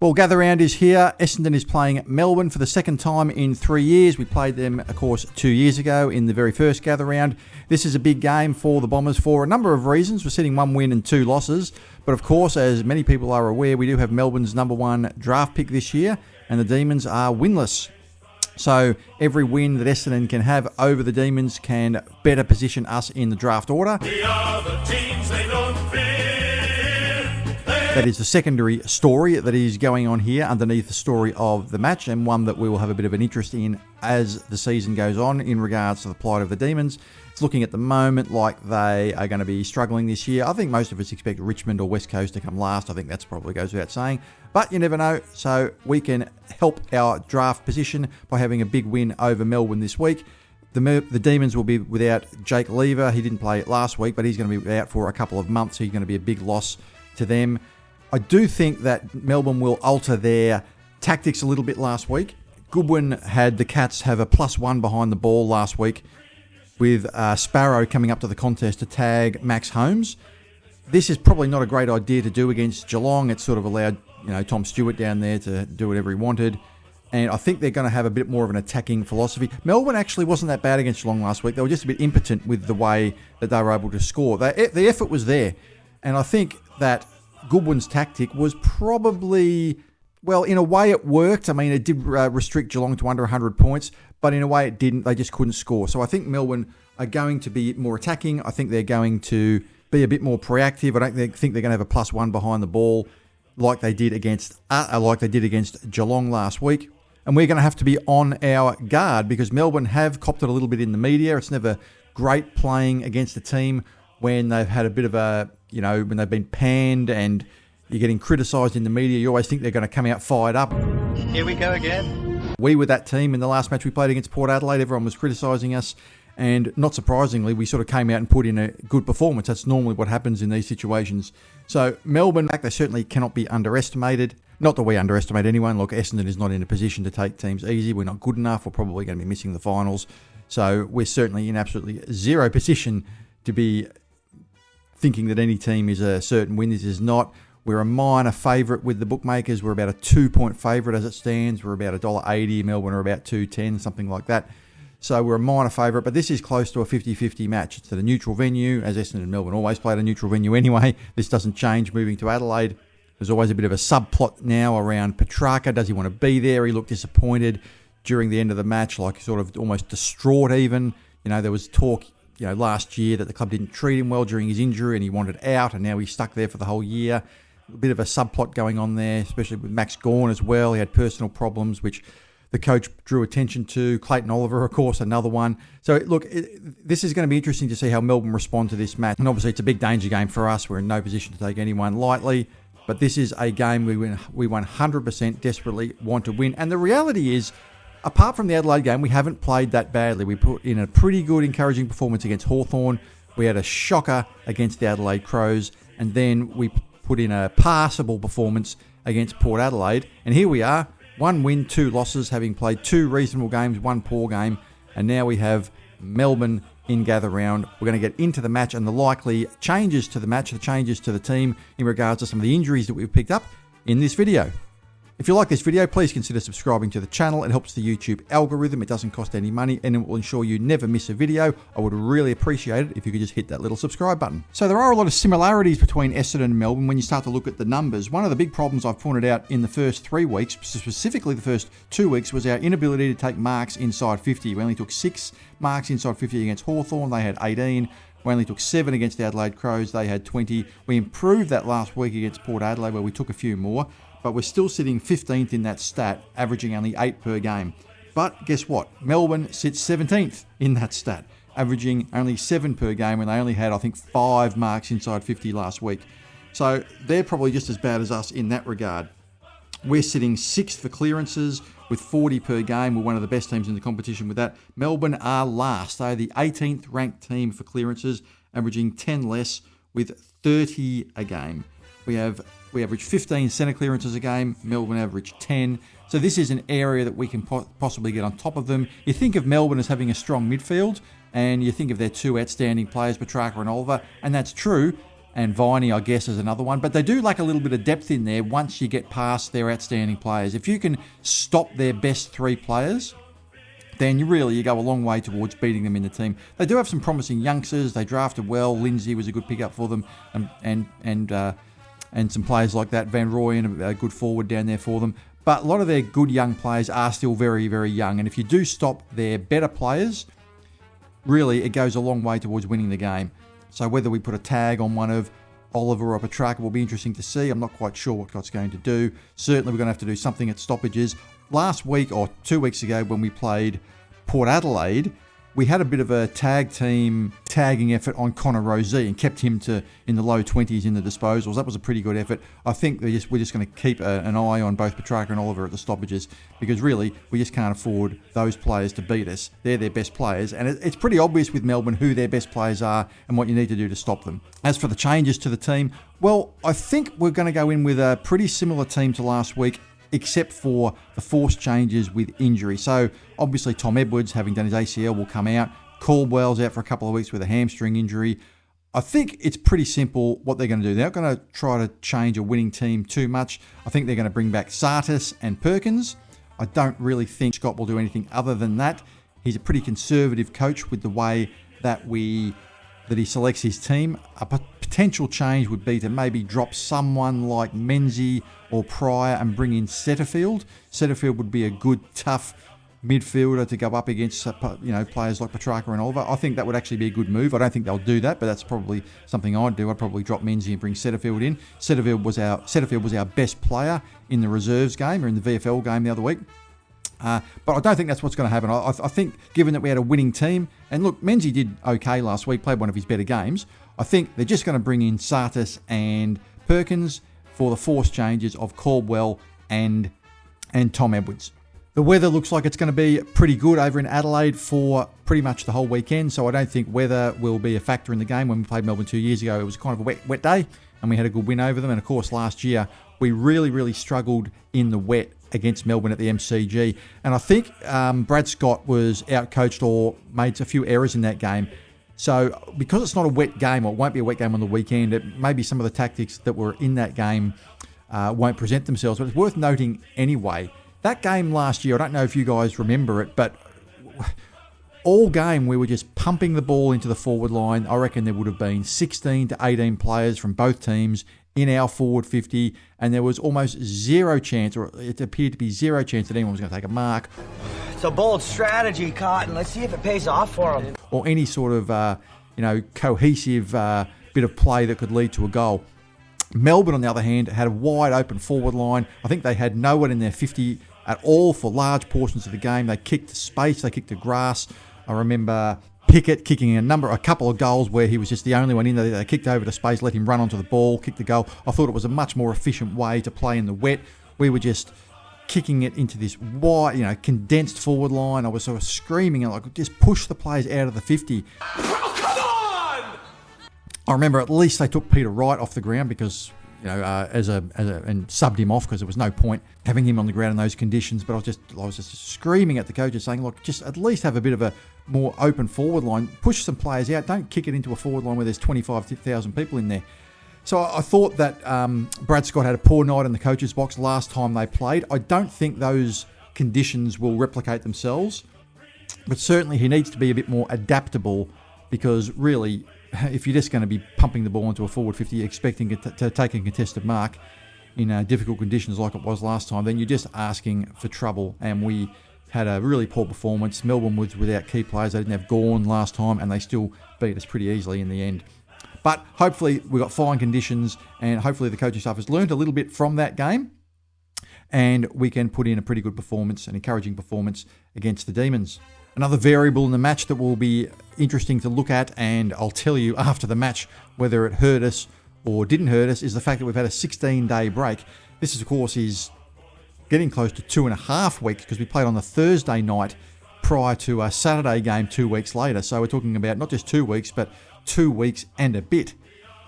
Well, Gather Round is here. Essendon is playing Melbourne for the second time in 3 years. We played them, of course, 2 years ago in the very first Gather Round. This is a big game for the Bombers for a number of reasons. We're sitting 1 win and 2 losses. But of course, as many people are aware, we do have Melbourne's #1 draft pick this year, and the Demons are winless. So every win that Essendon can have over the Demons can better position us in the draft order. We are the teams they don't fear. That is the secondary story that is going on here underneath the story of the match, and one that we will have a bit of an interest in as the season goes on in regards to the plight of the Demons. It's looking at the moment like they are going to be struggling this year. I think most of us expect Richmond or West Coast to come last. I think that's probably goes without saying. But you never know, so we can help our draft position by having a big win over Melbourne this week. The Demons will be without Jake Lever. He didn't play last week, but he's going to be out for a couple of months. So he's going to be a big loss to them. I do think that Melbourne will alter their tactics a little bit last week. Goodwin had the Cats have a +1 behind the ball last week with Sparrow coming up to the contest to tag Max Holmes. This is probably not a great idea to do against Geelong. It sort of allowed Tom Stewart down there to do whatever he wanted. And I think they're going to have a bit more of an attacking philosophy. Melbourne actually wasn't that bad against Geelong last week. They were just a bit impotent with the way that they were able to score. The effort was there. And I think that Goodwin's tactic was probably, well, in a way it worked. I mean, it did restrict Geelong to under 100 points, but in a way it didn't. They just couldn't score. So I think Melbourne are going to be more attacking. I think they're going to be a bit more proactive. I don't think they're going to have a +1 behind the ball like they did against Geelong last week. And we're going to have to be on our guard because Melbourne have copped it a little bit in the media. It's never great playing against a team when they've had a bit of a, when they've been panned and you're getting criticised in the media. You always think they're going to come out fired up. Here we go again. We were that team in the last match we played against Port Adelaide. Everyone was criticising us. And not surprisingly, we sort of came out and put in a good performance. That's normally what happens in these situations. So Melbourne, they certainly cannot be underestimated. Not that we underestimate anyone. Look, Essendon is not in a position to take teams easy. We're not good enough. We're probably going to be missing the finals. So we're certainly in absolutely zero position to be thinking that any team is a certain win. This is not. We're a minor favourite with the bookmakers. We're about a 2-point favourite as it stands. We're about $1.80. Melbourne are about $2.10, something like that. So we're a minor favourite, but this is close to a 50-50 match. It's at a neutral venue, as Essendon and Melbourne always play at a neutral venue anyway. This doesn't change moving to Adelaide. There's always a bit of a subplot now around Petrarca. Does he want to be there? He looked disappointed during the end of the match, like sort of almost distraught even. There was talk last year that the club didn't treat him well during his injury and he wanted out, and now he's stuck there for the whole year. A bit of a subplot going on there, especially with Max Gawn as well. He had personal problems, which the coach drew attention to. Clayton Oliver, of course, another one. So, look, this is going to be interesting to see how Melbourne respond to this match. And obviously, it's a big danger game for us. We're in no position to take anyone lightly. But this is a game we 100% desperately want to win. And the reality is, apart from the Adelaide game, we haven't played that badly. We put in a pretty good, encouraging performance against Hawthorn. We had a shocker against the Adelaide Crows. And then we put in a passable performance against Port Adelaide. And here we are, 1 win, 2 losses, having played 2 reasonable games, 1 poor game. And now we have Melbourne in Gather Round. We're going to get into the match and the likely changes to the match, the changes to the team in regards to some of the injuries that we've picked up in this video. If you like this video, please consider subscribing to the channel. It helps the YouTube algorithm. It doesn't cost any money and it will ensure you never miss a video. I would really appreciate it if you could just hit that little subscribe button. So there are a lot of similarities between Essendon and Melbourne when you start to look at the numbers. One of the big problems I've pointed out in the first 3 weeks, specifically the first 2 weeks, was our inability to take marks inside 50. We only took 6 marks inside 50 against Hawthorn. They had 18. We only took 7 against the Adelaide Crows. They had 20. We improved that last week against Port Adelaide where we took a few more. But we're still sitting 15th in that stat, averaging only 8 per game. But guess what? Melbourne sits 17th in that stat, averaging only 7 per game, and they only had, I think, 5 marks inside 50 last week. So they're probably just as bad as us in that regard. We're sitting 6th for clearances with 40 per game. We're one of the best teams in the competition with that. Melbourne are last. They're the 18th ranked team for clearances, averaging 10 less with 30 a game. We average 15 centre clearances a game. Melbourne average 10. So this is an area that we can possibly get on top of them. You think of Melbourne as having a strong midfield, and you think of their 2 outstanding players, Petrarca and Oliver, and that's true. and Viney, I guess, is another one. But they do lack a little bit of depth in there once you get past their outstanding players. If you can stop their best 3 players, then you go a long way towards beating them in the team. They do have some promising youngsters. They drafted well. Lindsay was a good pickup for them, and some players like that. Van Rooyen, a good forward down there for them. But a lot of their good young players are still very, very young. And if you do stop their better players, really, it goes a long way towards winning the game. So whether we put a tag on one of Oliver or Petrarca will be interesting to see. I'm not quite sure what Scott's going to do. Certainly we're going to have to do something at stoppages. Last week or 2 weeks ago when we played Port Adelaide, we had a bit of a tag team tagging effort on Connor Rosey and kept him in the low 20s in the disposals. That was a pretty good effort. I think we're just going to keep an eye on both Petrarca and Oliver at the stoppages because really we just can't afford those players to beat us. They're their best players, and it's pretty obvious with Melbourne who their best players are and what you need to do to stop them. As for the changes to the team, well, I think we're going to go in with a pretty similar team to last week, except for the forced changes with injury. So obviously Tom Edwards, having done his ACL, will come out. Caldwell's out for a couple of weeks with a hamstring injury. I think it's pretty simple what they're going to do. They're not going to try to change a winning team too much. I think they're going to bring back Sartis and Perkins. I don't really think Scott will do anything other than that. He's a pretty conservative coach with the way that he selects his team. A potential change would be to maybe drop someone like Menzies or Pryor and bring in Setterfield. Setterfield would be a good, tough midfielder to go up against players like Petrarca and Oliver. I think that would actually be a good move. I don't think they'll do that, but that's probably something I'd do. I'd probably drop Menzies and bring Setterfield in. Setterfield was our best player in the reserves game or in the VFL game the other week. But I don't think that's what's going to happen. I think, given that we had a winning team, and look, Menzies did okay last week, played one of his better games, I think they're just going to bring in Sartis and Perkins for the forced changes of Caldwell and Tom Edwards. The weather looks like it's going to be pretty good over in Adelaide for pretty much the whole weekend, so I don't think weather will be a factor in the game. When we played Melbourne 2 years ago, it was kind of a wet day, and we had a good win over them. And of course, last year, we really, really struggled in the wet against Melbourne at the MCG. And I think Brad Scott was outcoached or made a few errors in that game. So because it's not a wet game, or it won't be a wet game on the weekend, maybe some of the tactics that were in that game won't present themselves. But it's worth noting anyway, that game last year, I don't know if you guys remember it, but all game we were just pumping the ball into the forward line. I reckon there would have been 16 to 18 players from both teams in our forward 50, and there was almost zero chance, or it appeared to be zero chance that anyone was going to take a mark. It's a bold strategy, Cotton. Let's see if it pays off for them. Or any sort of, cohesive bit of play that could lead to a goal. Melbourne, on the other hand, had a wide open forward line. I think they had no one in their 50 at all for large portions of the game. They kicked to space, they kicked to grass. I remember Pickett kicking a couple of goals where he was just the only one in there. They kicked over to space, let him run onto the ball, kicked the goal. I thought it was a much more efficient way to play in the wet. We were just kicking it into this wide, condensed forward line. I was sort of screaming, just push the players out of the 50. Oh, come on! I remember at least they took Peter Wright off the ground because, and subbed him off because there was no point having him on the ground in those conditions. But I was just screaming at the coaches saying, look, just at least have a bit of a more open forward line. Push some players out. Don't kick it into a forward line where there's 25,000 people in there. So I thought that Brad Scott had a poor night in the coach's box last time they played. I don't think those conditions will replicate themselves, but certainly he needs to be a bit more adaptable because really, if you're just going to be pumping the ball into a forward 50 expecting it to take a contested mark in difficult conditions like it was last time, then you're just asking for trouble. And we had a really poor performance. Melbourne was without key players. They didn't have Gawn last time, and they still beat us pretty easily in the end. But hopefully we've got fine conditions, and hopefully the coaching staff has learned a little bit from that game, and we can put in a pretty good performance, an encouraging performance against the Demons. Another variable in the match that will be interesting to look at, and I'll tell you after the match whether it hurt us or didn't hurt us, is the fact that we've had a 16-day break. This, of course, is getting close to 2.5 weeks because we played on the Thursday night prior to a Saturday game 2 weeks later. So we're talking about not just 2 weeks, but 2 weeks and a bit.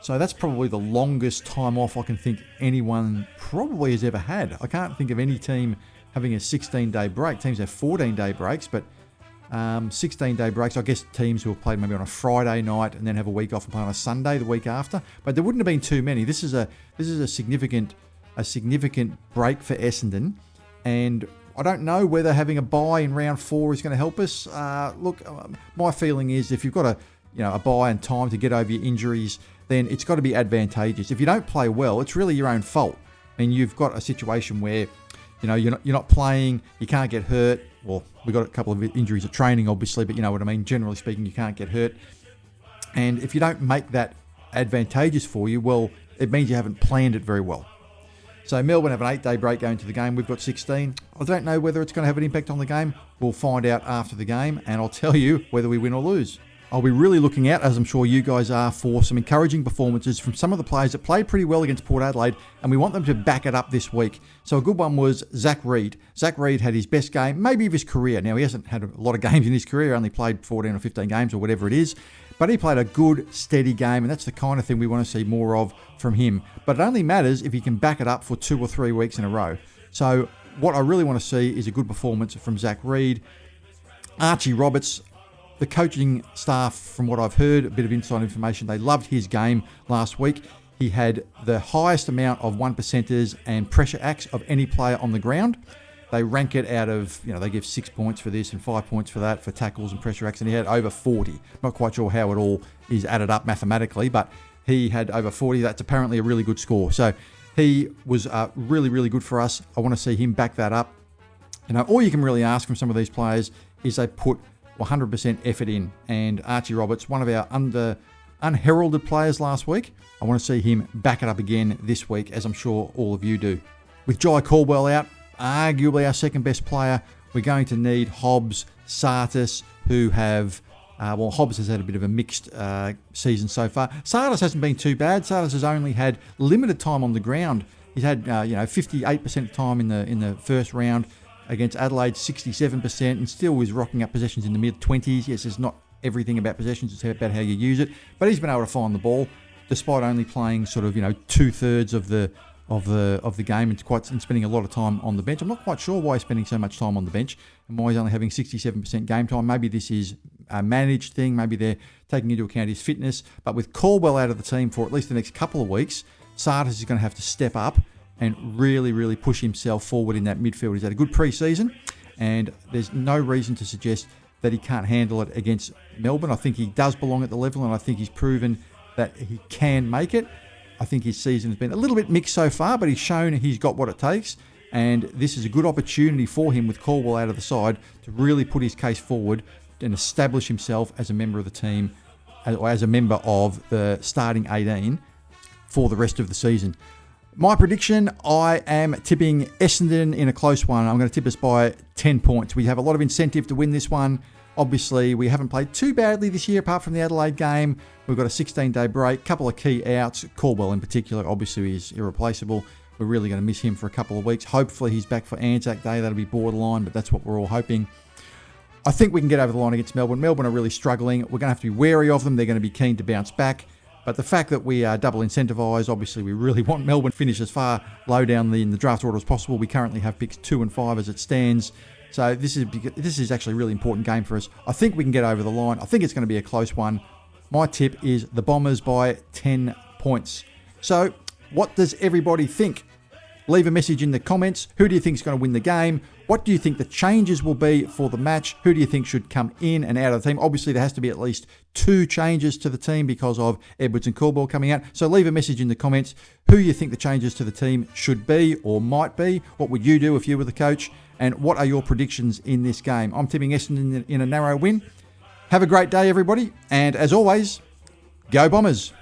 So that's probably the longest time off I can think anyone probably has ever had. I can't think of any team having a 16-day break. Teams have 14-day breaks, but 16-day breaks. I guess teams who have played maybe on a Friday night and then have a week off and play on a Sunday the week after. But there wouldn't have been too many. This is a significant break for Essendon, and I don't know whether having a bye in round 4 is going to help us. My feeling is if you've got a bye and time to get over your injuries, then it's got to be advantageous. If you don't play well, it's really your own fault, and you've got a situation where you're not playing, you can't get hurt. Well, we've got a couple of injuries at training, obviously, but you know what I mean. Generally speaking, you can't get hurt. And if you don't make that advantageous for you, well, it means you haven't planned it very well. So Melbourne have an 8-day break going to the game. We've got 16. I don't know whether it's going to have an impact on the game. We'll find out after the game, and I'll tell you whether we win or lose. I'll be really looking out, as I'm sure you guys are, for some encouraging performances from some of the players that played pretty well against Port Adelaide, and we want them to back it up this week. So a good one was Zach Reid. Zach Reid had his best game, maybe of his career. Now, he hasn't had a lot of games in his career, only played 14 or 15 games or whatever it is, but he played a good, steady game, and that's the kind of thing we want to see more of from him. But it only matters if he can back it up for 2 or 3 weeks in a row. So what I really want to see is a good performance from Zach Reid. Archie Roberts, the coaching staff, from what I've heard, a bit of inside information, they loved his game last week. He had the highest amount of 1%ers and pressure acts of any player on the ground. They rank it out of, they give 6 points for this and 5 points for that for tackles and pressure acts, and he had over 40. Not quite sure how it all is added up mathematically, but he had over 40. That's apparently a really good score. So he was really, really good for us. I want to see him back that up. All you can really ask from some of these players is they put 100% effort in. And Archie Roberts, one of our unheralded players last week, I want to see him back it up again this week, as I'm sure all of you do. With Jai Caldwell out, arguably our second best player, we're going to need Hobbs, Sartis, who have... Hobbs has had a bit of a mixed season so far. Sartis hasn't been too bad. Sartis has only had limited time on the ground. He's had 58% of time in the first round against Adelaide, 67%, and still is rocking up possessions in the mid-20s. Yes, it's not everything about possessions, it's about how you use it. But he's been able to find the ball, despite only playing sort of 2/3 of the game and spending a lot of time on the bench. I'm not quite sure why he's spending so much time on the bench and why he's only having 67% game time. Maybe this is a managed thing. Maybe they're taking into account his fitness. But with Caldwell out of the team for at least the next couple of weeks, Sartis is going to have to step up and really, really push himself forward in that midfield. He's had a good pre-season, and there's no reason to suggest that he can't handle it against Melbourne. I think he does belong at the level, and I think he's proven that he can make it. I think his season has been a little bit mixed so far, but he's shown he's got what it takes, and this is a good opportunity for him with Caldwell out of the side to really put his case forward and establish himself as a member of the team, or as a member of the starting 18 for the rest of the season. My prediction, I am tipping Essendon in a close one. I'm going to tip us by 10 points. We have a lot of incentive to win this one. Obviously, we haven't played too badly this year, apart from the Adelaide game. We've got a 16-day break, couple of key outs. Caldwell in particular, obviously, is irreplaceable. We're really going to miss him for a couple of weeks. Hopefully, he's back for Anzac Day. That'll be borderline, but that's what we're all hoping. I think we can get over the line against Melbourne. Melbourne are really struggling. We're going to have to be wary of them. They're going to be keen to bounce back. But the fact that we are double incentivised, obviously we really want Melbourne to finish as far low down in the draft order as possible. We currently have picks 2 and 5 as it stands. So this is actually a really important game for us. I think we can get over the line. I think it's going to be a close one. My tip is the Bombers by 10 points. So what does everybody think? Leave a message in the comments. Who do you think is going to win the game? What do you think the changes will be for the match? Who do you think should come in and out of the team? Obviously, there has to be at least 2 changes to the team because of Edwards and Caldwell coming out. So leave a message in the comments who you think the changes to the team should be or might be. What would you do if you were the coach? And what are your predictions in this game? I'm tipping Essendon in a narrow win. Have a great day, everybody. And as always, go Bombers.